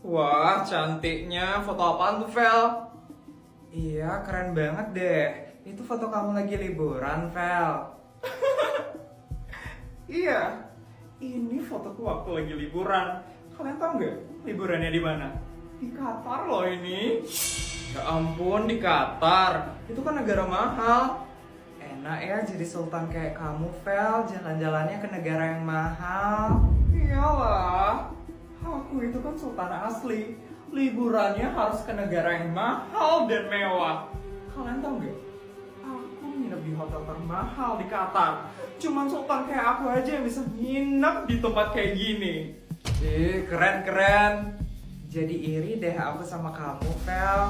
Wah, cantiknya. Foto apaan tuh, Vel? Iya, keren banget deh. Itu foto kamu lagi liburan, Vel. Iya, ini fotoku waktu lagi liburan. Kalian tahu nggak liburannya di mana? Di Qatar loh ini. Ya ampun, di Qatar. Itu kan negara mahal. Enak ya jadi sultan kayak kamu, Vel. Jalan-jalannya ke negara yang mahal. Iyalah. Aku itu kan sultan asli. Liburannya harus ke negara yang mahal dan mewah. Kalian tahu nggak? Aku nginep di hotel termahal di Qatar. Cuman sultan kayak aku aja yang bisa nginep di tempat kayak gini. Keren. Jadi iri deh aku sama kamu, Vel.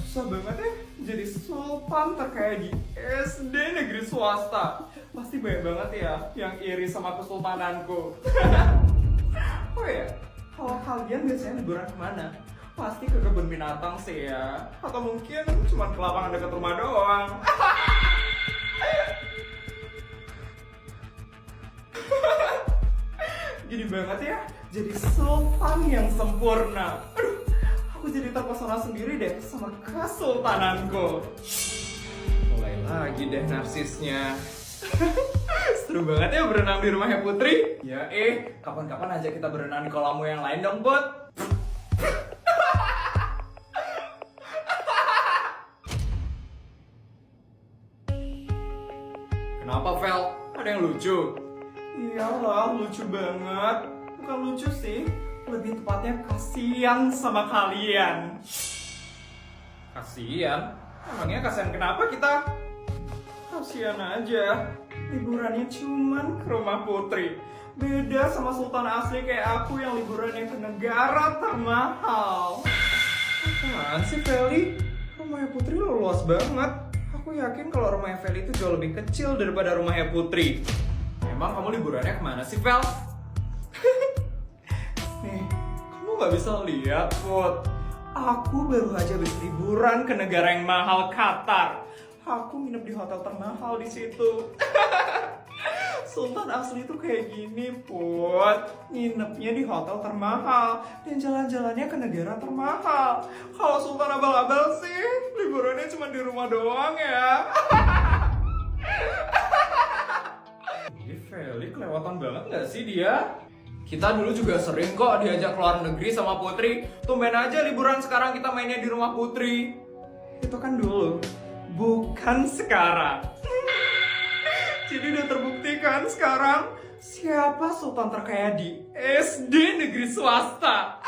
Susah banget ya jadi sultan terkaya di SD negeri swasta. Pasti banyak banget ya yang iri sama kesultananku. Oh ya, kalau kalian biasanya liburan kemana? Pasti ke kebun binatang sih ya. Atau mungkin cuma ke lapangan dekat rumah doang. Gini banget ya, jadi sultan yang sempurna. Aduh, aku jadi terpesona sendiri deh sama kesultananku. Mulai lagi deh narsisnya. Seru banget ya berenang di rumahnya Putri. Ya kapan-kapan aja kita berenang di kolammu yang lain dong, Put. Kenapa, Vel? Ada yang lucu? Iyalah, lucu banget. Bukan lucu sih, lebih tepatnya kasihan sama kalian. Kasihan? Emangnya kasihan kenapa kita? Kasihan aja, liburannya cuman ke rumah Putri. Beda sama sultan asli kayak aku yang liburannya ke negara termahal. Apaan sih, Feli? Rumahnya Putri lo luas banget. Aku yakin kalau rumahnya Feli itu jauh lebih kecil daripada rumahnya Putri. Emang kamu liburannya kemana sih, Vel? Nih, kamu gak bisa lihat, Put. Aku baru aja habis liburan ke negara yang mahal, Qatar. Aku nginep di hotel termahal di situ. Sultan asli tuh kayak gini, Put. Nginepnya di hotel termahal dan jalan-jalannya ke negara termahal. Kalau Sultan abal-abal sih, liburannya cuma di rumah doang ya. Ini Feli kelewatan banget gak sih dia? Kita dulu juga sering kok diajak keluar negeri sama Putri. Tumben aja liburan sekarang kita mainnya di rumah Putri. Itu kan dulu, bukan sekarang. Jadi udah terbukti kan sekarang siapa sultan terkaya di SD negeri swasta.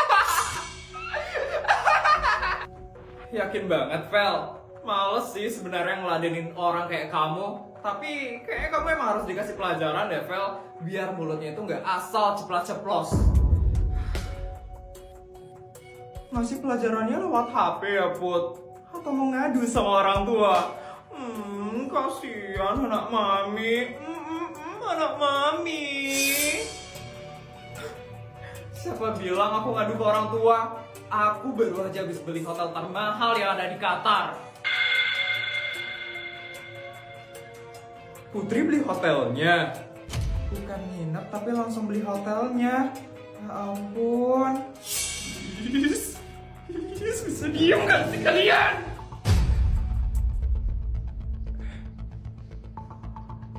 Yakin banget, Vel. Males sih sebenarnya ngeladenin orang kayak kamu. Tapi kayaknya kamu emang harus dikasih pelajaran deh, Vel. Biar mulutnya itu nggak asal ceplas-ceplos. Ngasih pelajarannya lewat HP ya, Put? Atau mau ngadu sama orang tua? Kasihan anak mami. Anak mami. Siapa bilang aku ngadu ke orang tua? Aku baru aja habis beli hotel termahal yang ada di Qatar. Putri beli hotelnya? Bukan nginep tapi langsung beli hotelnya. Ya ampun. Bisa diem gak sih kalian?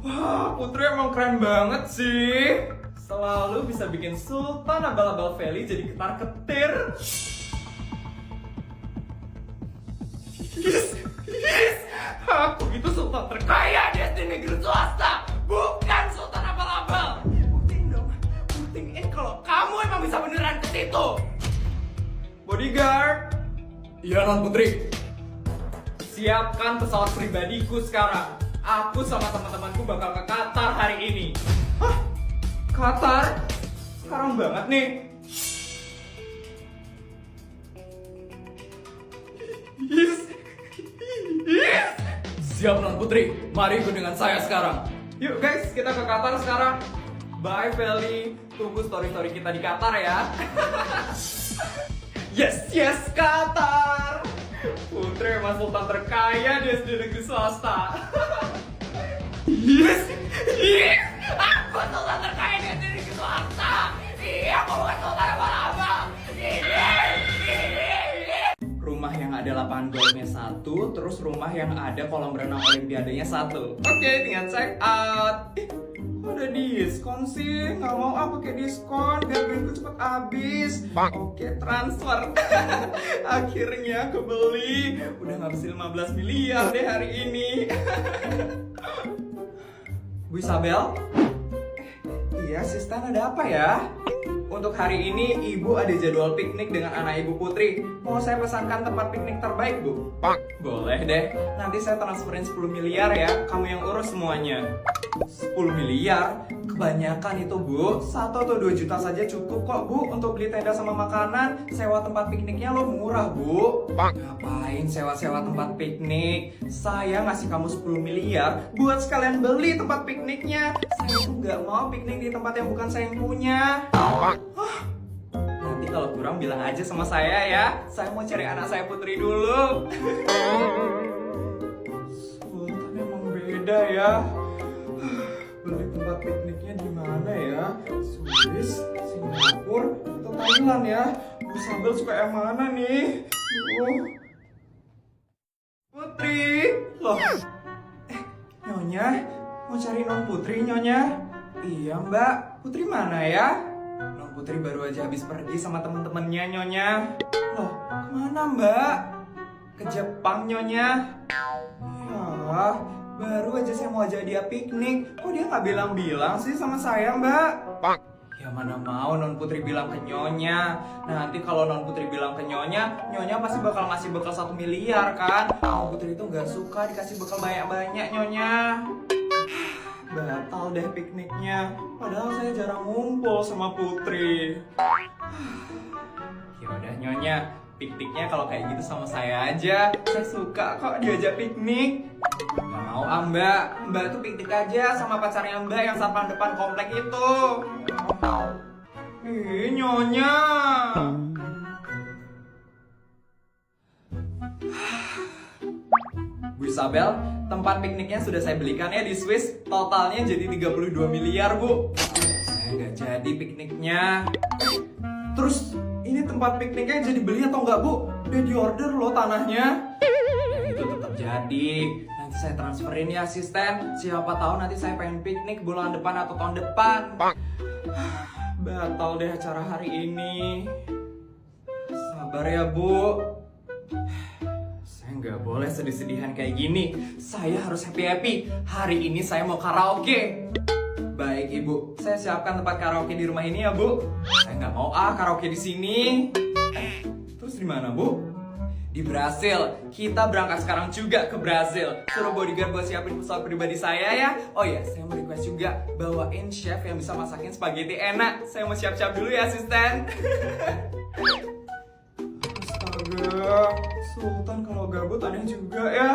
Wah, Putri emang keren banget sih. Selalu bisa bikin sultan abal-abal Feli jadi ketar-ketir. Yes. Aku itu sultan terkaya di negeri swasta, bukan sultan abal-abal. Buktiin dong, buktiin kalau kamu emang bisa beneran ke situ. Bodyguard. Iya, Non Putri. Siapkan pesawat pribadiku sekarang. Aku sama teman-temanku bakal ke Qatar hari ini. Hah? Qatar? Sekarang banget nih. Yes. Siap, Non Putri. Mari ikut dengan saya sekarang. Yuk guys, kita ke Qatar sekarang. Bye Feli. Tunggu story-story kita di Qatar ya. Yes, Qatar. Putri emang sultan terkaya di SD negeri swasta. Yes. terus rumah yang ada kolam renang olimpiadanya 1. Oke, tinggal check out. Ada diskon sih, nggak mau pakai diskon biar duitku cepet habis. Oke, transfer. Akhirnya kebeli. Udah ngabisin 15 miliar deh hari ini. Bu Isabel? Iya, asisten, ada apa ya? Untuk hari ini ibu ada jadwal piknik dengan anak ibu Putri. Mau saya pesankan tempat piknik terbaik, Bu? Boleh deh, nanti saya transferin 10 miliar ya. Kamu yang urus semuanya. 10 miliar? Kebanyakan itu, Bu. 1 atau 2 juta saja cukup kok, Bu, untuk beli tenda sama makanan. Sewa tempat pikniknya lo murah, Bu. Ngapain sewa-sewa tempat piknik? Saya ngasih kamu 10 miliar buat sekalian beli tempat pikniknya. Saya tuh nggak mau piknik di tempat yang bukan saya yang punya. Nanti kalau kurang bilang aja sama saya ya. Saya mau cari anak saya Putri dulu. Sultan emang beda ya. Beli tempat pikniknya di mana ya? Swiss, Singapura, atau Thailand ya? Bu Isabel suka yang mana nih? Putri, loh, Nyonya, mau cari non Putri Nyonya? Iya Mbak, Putri mana ya? Non Putri baru aja habis pergi sama temen-temennya Nyonya. Loh, kemana Mbak? Ke Jepang Nyonya? Ya, baru aja saya mau ajak dia piknik. Kok dia nggak bilang-bilang sih sama saya Mbak? Ya mana mau non Putri bilang ke Nyonya. Nanti kalau non Putri bilang ke Nyonya, Nyonya pasti bakal ngasih bekal 1 miliar kan? Non Putri itu nggak suka dikasih bekal banyak-banyak Nyonya. Batal deh pikniknya. Padahal saya jarang ngumpul sama Putri. Ya udah Nyonya, pikniknya kalau kayak gitu sama saya aja. Saya suka kok diajak piknik. Gak mau Mbak. Mbak tuh piknik aja sama pacarnya Mbak yang satpam depan komplek itu. Ih, Nyonya. Bu Isabel, tempat pikniknya sudah saya belikan ya di Swiss. Totalnya jadi 32 miliar, Bu. Saya nggak jadi pikniknya. Terus, ini tempat pikniknya jadi beli atau nggak, Bu? Udah di order loh tanahnya. Ya, itu tetap jadi. Nanti saya transferin ya asisten. Siapa tahu nanti saya pengen piknik bulan depan atau tahun depan. Batal deh acara hari ini. Sabar ya, Bu. Saya nggak boleh sedih-sedihan kayak gini. Saya harus happy-happy. Hari ini saya mau karaoke. Baik Ibu, saya siapkan tempat karaoke di rumah ini ya Bu. Saya nggak mau karaoke di sini. Terus di mana Bu? Di Brasil. Kita berangkat sekarang juga ke Brasil. Suruh bodyguard buat siapin pesawat pribadi saya ya. Oh ya, saya mau request juga bawain chef yang bisa masakin spaghetti enak. Saya mau siap-siap dulu ya asisten. Astaga, Sultan kalau gabut aneh juga ya.